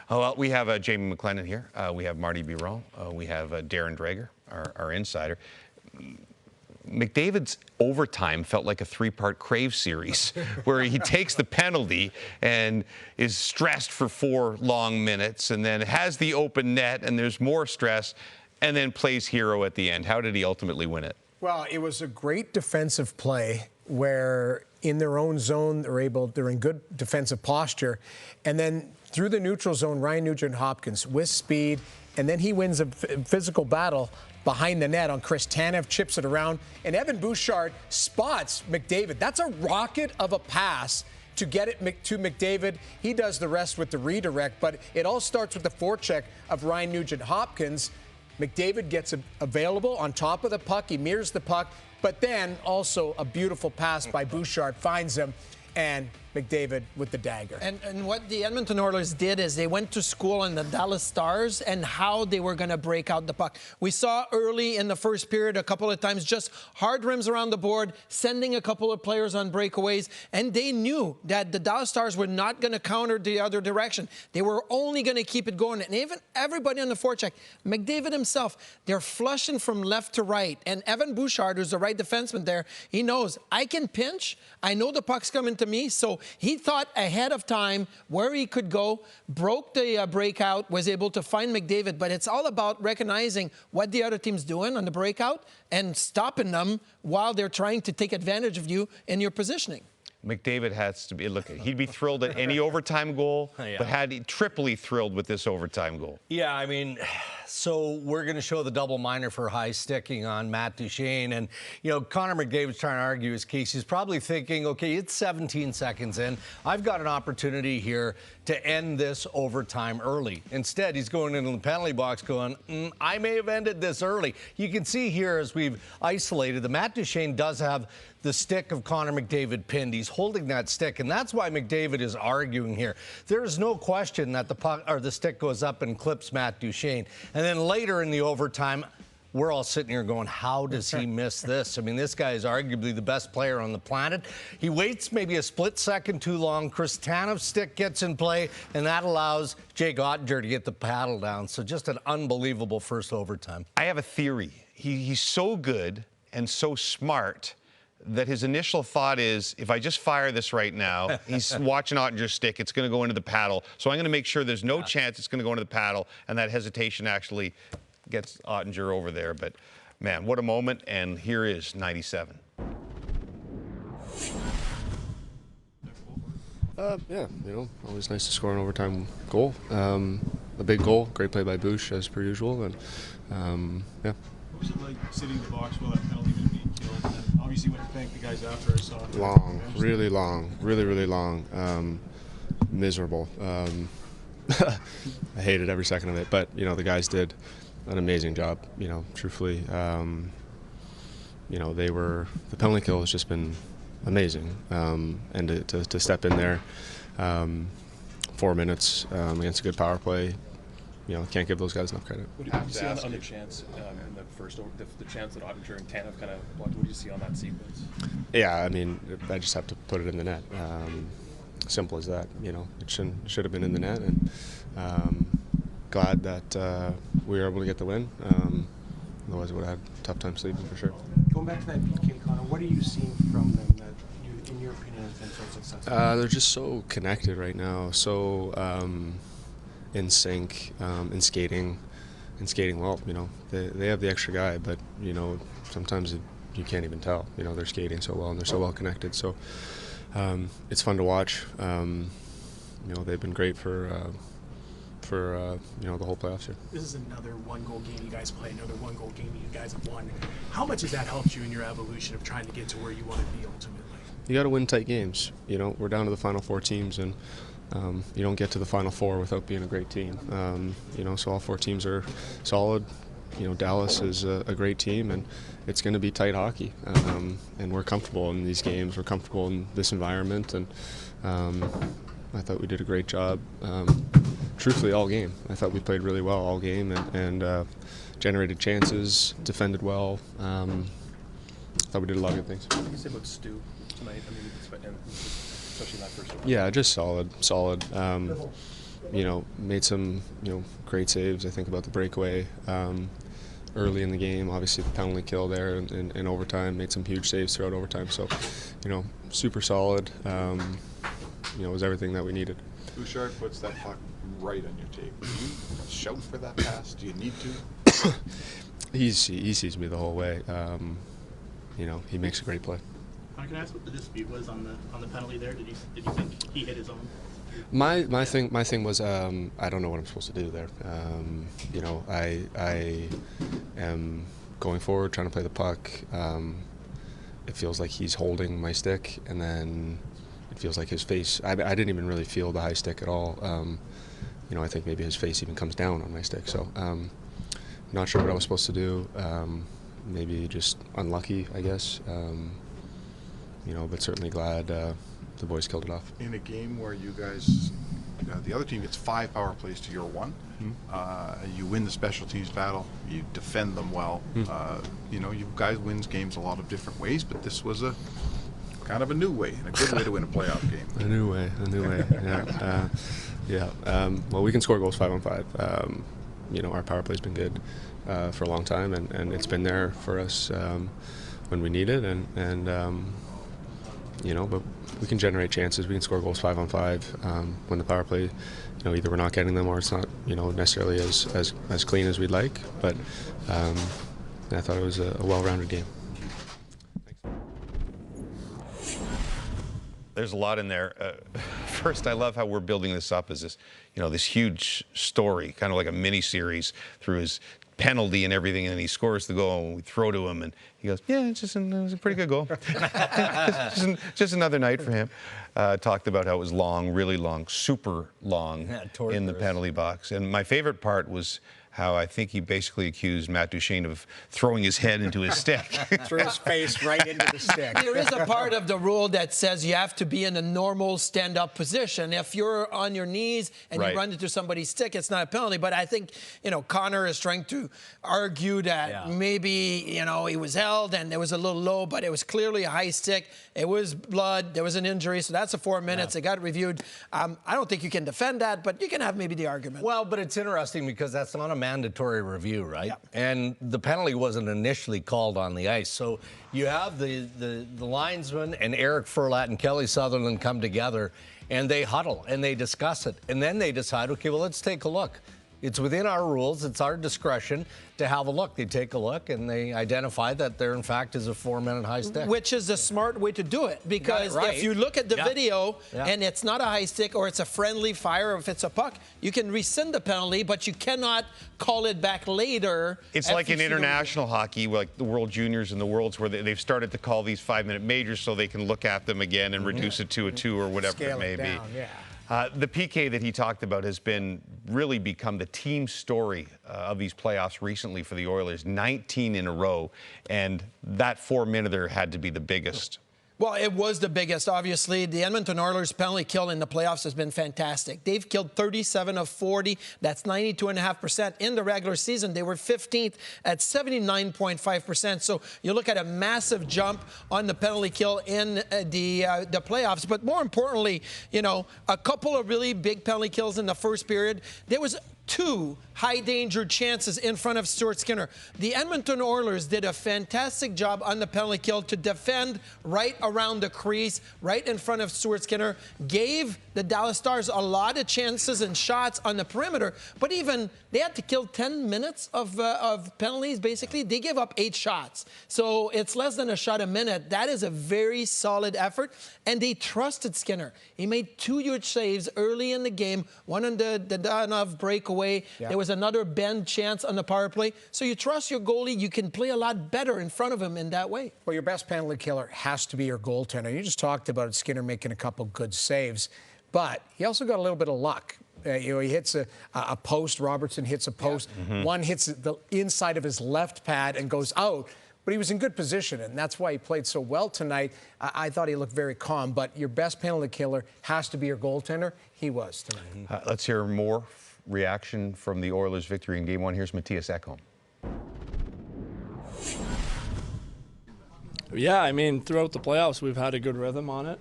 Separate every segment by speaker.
Speaker 1: Oh, well, we have Jamie McLennan here. We have Marty Biron. We have Darren Dreger, our insider. McDavid's overtime felt like a three-part Crave series where he takes the penalty and is stressed for 4 long minutes and then has the open net and there's more stress and then plays hero at the end. How did he ultimately win it?
Speaker 2: Well, it was a great defensive play where in their own zone they're in good defensive posture, and then through the neutral zone, Ryan Nugent-Hopkins with speed, and then he wins a physical battle behind the net on Chris Tanev, chips it around, and Evan Bouchard spots McDavid. That's a rocket of a pass to get it to McDavid. He does the rest with the redirect, but it all starts with the forecheck of Ryan Nugent-Hopkins. McDavid gets available on top of the puck. He mirrors the puck, but then also a beautiful pass by Bouchard finds him, and McDavid with the dagger.
Speaker 3: And what the Edmonton Oilers did is they went to school on the Dallas Stars and how they were going to break out the puck. We saw early in the first period a couple of times just hard rims around the board, sending a couple of players on breakaways, and they knew that the Dallas Stars were not going to counter the other direction. They were only going to keep it going. And even everybody on the forecheck, McDavid himself, they're flushing from left to right. And Evan Bouchard, who's the right defenseman there, he knows, I can pinch. I know the puck's coming to me, so he thought ahead of time where he could go, broke the breakout, was able to find McDavid. But it's all about recognizing what the other team's doing on the breakout and stopping them while they're trying to take advantage of you in your positioning.
Speaker 1: McDavid has to be, look, he'd be thrilled at any overtime goal, but had he triply thrilled with this overtime goal.
Speaker 4: Yeah, I mean, so we're going to show the double minor for high sticking on Matt Duchene. And, you know, Connor McDavid's trying to argue his case. He's probably thinking, okay, it's 17 seconds in. I've got an opportunity here to end this overtime early. Instead, he's going into the penalty box going, I may have ended this early. You can see here as we've isolated, the Matt Duchene does have the stick of Connor McDavid pinned. He's holding that stick, and that's why McDavid is arguing here. There is no question that the puck or the stick goes up and clips Matt Duchene. And then later in the overtime, we're all sitting here going, how does he miss this? I mean, this guy is arguably the best player on the planet. He waits maybe a split second too long. Chris Tanev's stick gets in play, and that allows Jake Ottinger to get the paddle down. So just an unbelievable first overtime.
Speaker 1: I have a theory. He's so good and so smart that his initial thought is, if I just fire this right now, he's watching Ottinger's stick, it's going to go into the paddle. So I'm going to make sure there's no chance it's going to go into the paddle, and that hesitation actually gets Ottinger over there. But, man, what a moment, and here is 97.
Speaker 5: Yeah, you know, always nice to score an overtime goal. A big goal, great play by Bouch, as per usual, and, yeah.
Speaker 6: What was it like sitting in the box while that penalty was being killed? And obviously, went to thank the guys after I saw it.
Speaker 5: Long, really long, really long. Miserable. I hated every second of it, but, you know, the guys did an amazing job, you know, truthfully. You know, the penalty kill has just been amazing. And to step in there 4 minutes against a good power play, you know, can't give those guys enough credit.
Speaker 6: What did you see on the chance in the first over, the chance that Ottinger and Tanev kind of blocked? What did you see on that sequence?
Speaker 5: Yeah, I mean, I just have to put it in the net. Simple as that. You know, it should have been in the net, and glad that we were able to get the win. Otherwise, we would have had a tough time sleeping for sure.
Speaker 7: Going back to that PK, Connor, what are you seeing from them that, in your opinion, has been so successful?
Speaker 5: They're just so connected right now, so in sync, in skating well. You know, they have the extra guy, but, you know, sometimes you can't even tell. You know, they're skating so well and they're so well connected. So it's fun to watch. You know, they've been great for you know, the whole playoffs here.
Speaker 7: This is another one-goal game you guys play, another one-goal game you guys have won. How much has that helped you in your evolution of trying to get to where you want to be ultimately?
Speaker 5: You got to win tight games. You know, we're down to the final 4 teams, and you don't get to the final 4 without being a great team. You know, so all 4 teams are solid. You know, Dallas is a great team, and it's going to be tight hockey. And we're comfortable in these games. We're comfortable in this environment, and I thought we did a great job. Truthfully, all game. I thought we played really well all game and generated chances, defended well. I thought we did a lot of good things.
Speaker 6: What did you say about Stu tonight? I mean, especially in that first one.
Speaker 5: Yeah, just solid. you know, made some, you know, great saves. I think about the breakaway early in the game. Obviously, the penalty kill there in overtime. Made some huge saves throughout overtime. So, you know, super solid. You know, it was everything that we needed.
Speaker 8: Bouchard puts that puck right on your tape. Do you shout for that pass? Do you need to?
Speaker 5: He sees me the whole way. You know, he makes a great play.
Speaker 9: Can I ask what the dispute was on the penalty there? Did you think he hit his own?
Speaker 5: My thing was I don't know what I'm supposed to do there. You know, I am going forward, trying to play the puck. It feels like he's holding my stick, and then it feels like his face. I didn't even really feel the high stick at all. You know, I think maybe his face even comes down on my stick. So, not sure what I was supposed to do. Maybe just unlucky, I guess. You know, but certainly glad the boys killed it off.
Speaker 8: In a game where you guys, the other team gets 5 power plays to your 1, you win the special teams battle, you defend them well. You know, you guys win games a lot of different ways, but this was a kind of a new way, and a good way to win a playoff game.
Speaker 5: A new way, yeah. Well, we can score goals 5 on 5. You know, our power play's been good for a long time, and it's been there for us when we need it, and you know, but we can generate chances. We can score goals 5 on 5 when the power play, you know, either we're not getting them or it's not, you know, necessarily as clean as we'd like. But I thought it was a well-rounded game.
Speaker 1: There's a lot in there. First, I love how we're building this up as this, you know, this huge story, kind of like a mini series through his penalty and everything, and then he scores the goal, and we throw to him, and he goes, yeah, it was a pretty good goal. just another night for him. Talked about how it was long, really long, super long in the penalty box. And my favorite part was how I think he basically accused Matt Duchene of throwing his head into his stick.
Speaker 2: Threw his face right into the stick.
Speaker 3: There is a part of the rule that says you have to be in a normal stand-up position. If you're on your knees and you run into somebody's stick, it's not a penalty. But I think, you know, Connor is trying to argue that maybe, you know, he was held and it was a little low, but it was clearly a high stick. It was blood. There was an injury. So that's a 4 minutes. It got reviewed. I don't think you can defend that, but you can have maybe the argument.
Speaker 4: Well, but it's interesting because that's not a mandatory review, right? And the penalty wasn't initially called on the ice. So you have the linesman and Eric Furlat and Kelly Sutherland come together and they huddle and they discuss it. And then they decide, okay, well, let's take a look. It's within our rules. It's our discretion to have a look. They take a look and they identify that there, in fact, is a 4-minute high stick.
Speaker 3: Which is a smart way to do it, because if you look at the video and it's not a high stick or it's a friendly fire, or if it's a puck, you can rescind the penalty, but you cannot call it back later.
Speaker 1: It's like in international hockey, like the World Juniors and the Worlds, where they've started to call these 5-minute majors so they can look at them again and reduce it to a 2 or whatever
Speaker 2: Scale
Speaker 1: it may
Speaker 2: down,
Speaker 1: be. The PK that he talked about has really become the team story of these playoffs recently for the Oilers, 19 in a row, and that 4-minute had to be the biggest.
Speaker 3: Well, it was the biggest, obviously. The Edmonton Oilers' penalty kill in the playoffs has been fantastic. They've killed 37 of 40. That's 92.5%. In the regular season, they were 15th at 79.5%. So you look at a massive jump on the penalty kill in the playoffs. But more importantly, you know, a couple of really big penalty kills in the first period. There was 2 high-danger chances in front of Stuart Skinner. The Edmonton Oilers did a fantastic job on the penalty kill to defend right around the crease, right in front of Stuart Skinner, gave the Dallas Stars a lot of chances and shots on the perimeter, but even they had to kill 10 minutes of penalties, basically. They gave up 8 shots. So it's less than a shot a minute. That is a very solid effort, and they trusted Skinner. He made 2 huge saves early in the game, one on the Donov breakaway. There was another bend chance on the power play. So you trust your goalie. You can play a lot better in front of him in that way.
Speaker 2: Well, your best penalty killer has to be your goaltender. You just talked about Skinner making a couple good saves, but he also got a little bit of luck. You know, he hits a post. Robertson hits a post. One hits the inside of his left pad and goes out. But he was in good position, and that's why he played so well tonight. I thought he looked very calm, but your best penalty killer has to be your goaltender. He was tonight.
Speaker 1: Let's hear more reaction from the Oilers' victory in Game 1. Here's Matias Ekholm.
Speaker 10: Yeah, I mean, throughout the playoffs, we've had a good rhythm on it.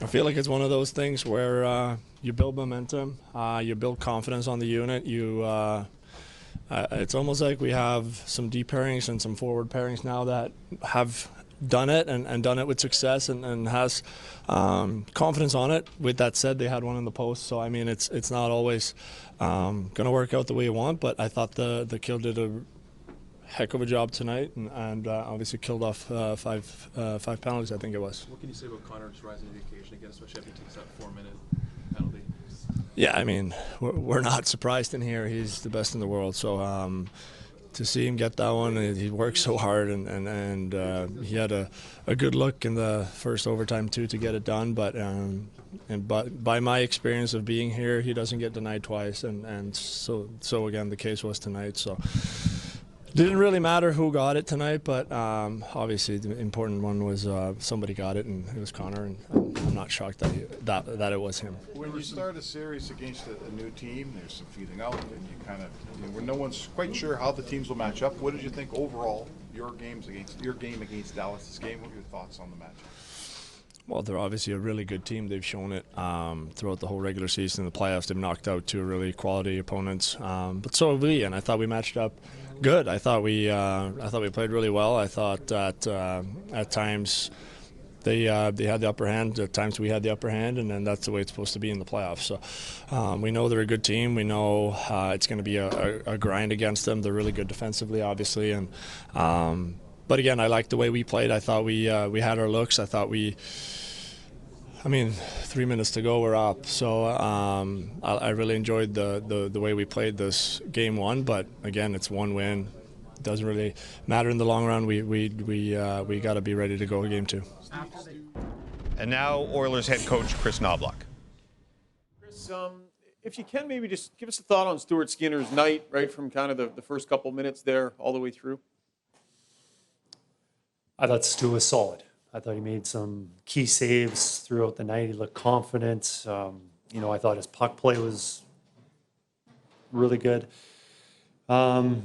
Speaker 10: I feel like it's one of those things where you build momentum, you build confidence on the unit. It's almost like we have some deep pairings and some forward pairings now that have done it and done it with success and has confidence on it. With that said, they had one in the post, so I mean it's not always going to work out the way you want. But I thought the Kill did a heck of a job tonight and obviously killed off five penalties, I think it was.
Speaker 6: What can you say about Connor's rising to the occasion again, especially after he takes that 4-minute penalty?
Speaker 10: Yeah, I mean, we're not surprised in here. He's the best in the world. So to see him get that one, he worked so hard, and he had a good look in the first overtime too to get it done. But by my experience of being here, he doesn't get denied twice, and so again the case was tonight. So. Didn't really matter who got it tonight, but obviously the important one was somebody got it, and it was Connor, and I'm not shocked that it was him.
Speaker 8: When you start a series against a new team, there's some feeling out, and you kind of, when no one's quite sure how the teams will match up. What did you think overall your game against Dallas' game? What were your thoughts on the match?
Speaker 10: Well, they're obviously a really good team. They've shown it throughout the whole regular season. In the playoffs, they've knocked out two really quality opponents, but so have we, and I thought we matched up good. I thought we played really well. I thought that at times they had the upper hand. At times we had the upper hand, and then that's the way it's supposed to be in the playoffs. So we know they're a good team. We know it's going to be a grind against them. They're really good defensively, obviously, and but again, I liked the way we played. I thought we had our looks. I thought 3 minutes to go, we're up. So I really enjoyed the way we played this game one. But again, it's one win. It doesn't really matter in the long run. We got to be ready to go game two.
Speaker 1: And now Oilers head coach Chris Knoblauch.
Speaker 11: Chris, if you can, maybe just give us a thought on Stuart Skinner's night, right from kind of the first couple minutes there all the way through.
Speaker 12: I thought Stu was solid. I thought he made some key saves throughout the night. He looked confident. I thought his puck play was really good. And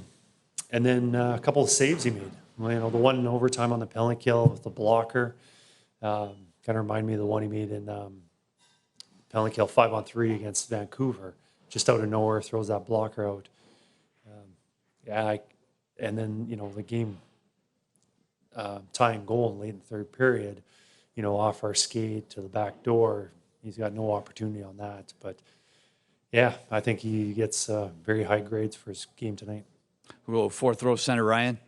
Speaker 12: then a couple of saves he made. The one in overtime on the penalty kill with the blocker kind of reminded me of the one he made in penalty kill 5-on-3 against Vancouver. Just out of nowhere, throws that blocker out. And then the game. Tying goal in late in the third period, off our skate to the back door. He's got no opportunity on that. But, yeah, I think he gets very high grades for his game tonight.
Speaker 13: We'll go fourth row center, Ryan.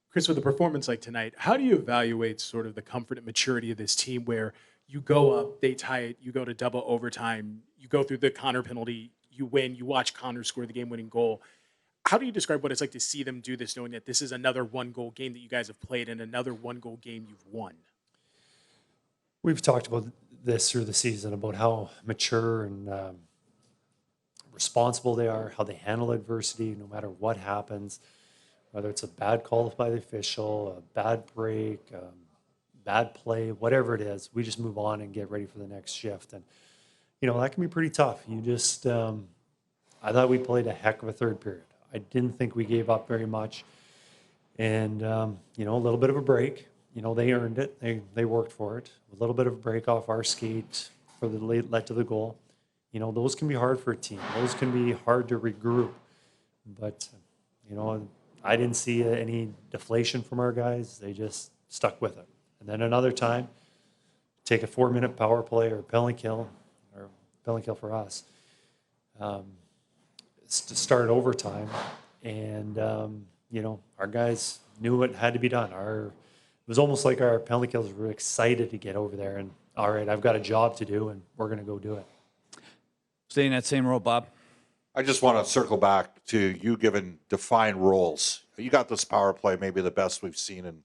Speaker 7: Chris, with a performance like tonight, how do you evaluate sort of the comfort and maturity of this team where you go up, they tie it, you go to double overtime, you go through the Connor penalty, you win, you watch Connor score the game-winning goal. How do you describe what it's like to see them do this, knowing that this is another one-goal game that you guys have played and another one-goal game you've won?
Speaker 12: We've talked about this through the season, about how mature and responsible they are, how they handle adversity no matter what happens, whether it's a bad call by the official, a bad break, bad play, whatever it is. We just move on and get ready for the next shift. And, that can be pretty tough. I thought we played a heck of a third period. I didn't think we gave up very much. And, a little bit of a break. They earned it. They worked for it. A little bit of a break off our skate for the led to the goal. Those can be hard for a team. Those can be hard to regroup. But, I didn't see any deflation from our guys. They just stuck with it. And then another time, take a 4-minute power play or penalty kill for us. To start overtime, and our guys knew what had to be done. It was almost like our penalty kills were excited to get over there, and all right, I've got a job to do, and we're going to go do it.
Speaker 13: Stay in that same row, Bob.
Speaker 14: I just want to circle back to you giving defined roles. You got this power play, maybe the best we've seen in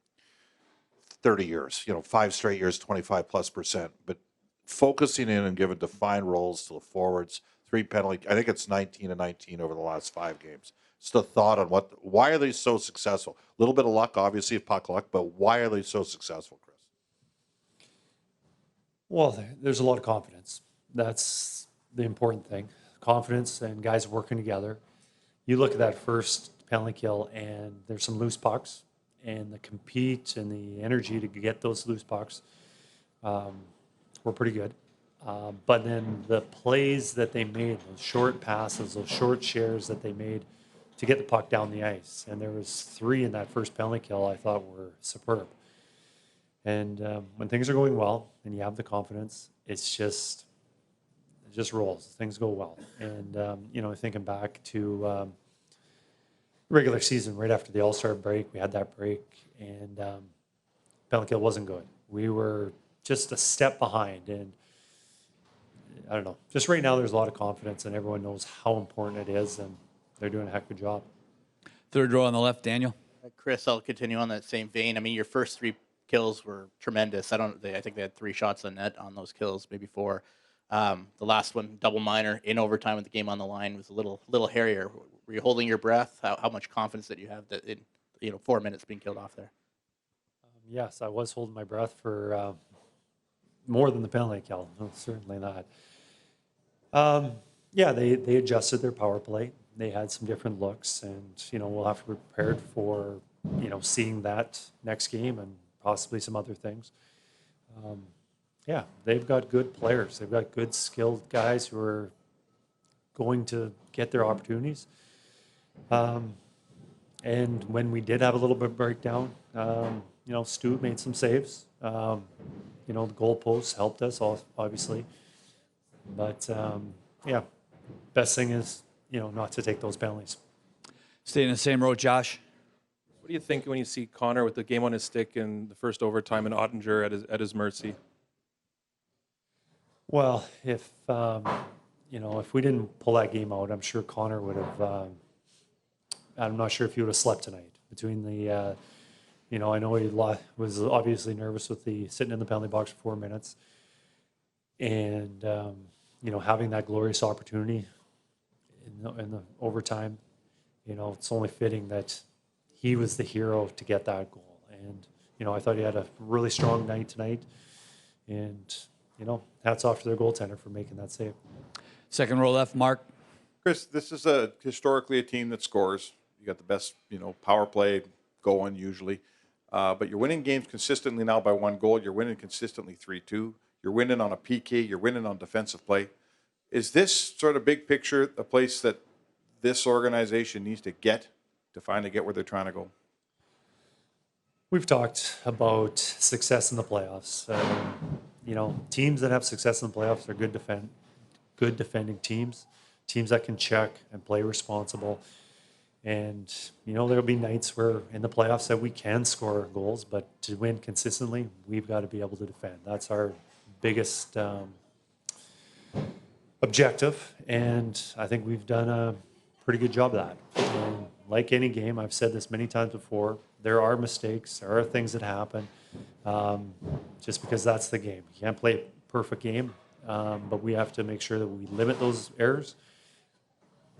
Speaker 14: 30 years. 5 straight years, 25+%. But focusing in and giving defined roles to the forwards. 3 penalty. I think it's 19-19 over the last 5 games. Just a thought on why are they so successful? A little bit of luck, obviously, puck luck, but why are they so successful, Chris?
Speaker 12: Well, there's a lot of confidence. That's the important thing. Confidence and guys working together. You look at that first penalty kill, and there's some loose pucks, and the compete and the energy to get those loose pucks. were pretty good. But then the plays that they made, those short passes, those short shares that they made to get the puck down the ice, and there was 3 in that first penalty kill I thought were superb. And when things are going well and you have the confidence, it just rolls. Things go well. And, thinking back to regular season, right after the All-Star break, we had that break, and penalty kill wasn't good. We were just a step behind. And I don't know, just right now there's a lot of confidence, and everyone knows how important it is, and they're doing a heck of a job.
Speaker 13: Third row on the left, Daniel.
Speaker 9: Chris, I'll continue on that same vein. I mean, your first 3 kills were tremendous. I think they had 3 shots on net on those kills, maybe 4. The last one, double minor in overtime with the game on the line, was a little hairier. Were you holding your breath? How much confidence did you have that in 4 minutes being killed off there?
Speaker 12: Yes, I was holding my breath for more than the penalty kill. No, certainly not. They adjusted their power play. They had some different looks, and we'll have to be prepared for seeing that next game and possibly some other things. They've got good players. They've got good, skilled guys who are going to get their opportunities. And when we did have a little bit of breakdown, Stu made some saves. The goalposts helped us, obviously. But, best thing is, not to take those penalties.
Speaker 13: Stay in the same row, Josh.
Speaker 6: What do you think when you see Connor with the game on his stick in the first overtime and Ottinger at his mercy?
Speaker 12: Well, if we didn't pull that game out, I'm sure Connor would have. I'm not sure if he would have slept tonight. Between the, I know he was obviously nervous with the sitting in the penalty box for 4 minutes, and having that glorious opportunity in the overtime. It's only fitting that he was the hero to get that goal. And I thought he had a really strong night tonight, and hats off to their goaltender for making that save.
Speaker 13: Second row left, Mark.
Speaker 8: Chris, this is historically a team that scores. You got the best, power play going usually, but you're winning games consistently now by 1 goal. You're winning consistently 3-2. You're winning on a PK. You're winning on defensive play. Is this sort of big picture a place that this organization needs to get to finally get where they're trying to go?
Speaker 12: We've talked about success in the playoffs. Teams that have success in the playoffs are good defending teams that can check and play responsible. And, there'll be nights where in the playoffs that we can score goals, but to win consistently, we've got to be able to defend. That's our biggest objective, and I think we've done a pretty good job of that. And like any game, I've said this many times before, there are mistakes, there are things that happen, just because that's the game. You can't play a perfect game, but we have to make sure that we limit those errors.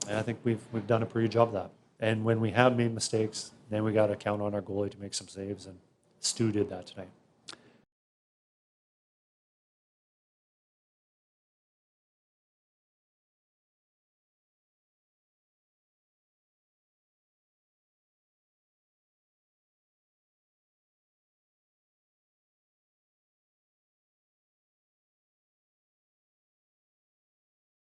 Speaker 12: And I think we've done a pretty good job of that. And when we have made mistakes, then we got to count on our goalie to make some saves, and Stu did that tonight.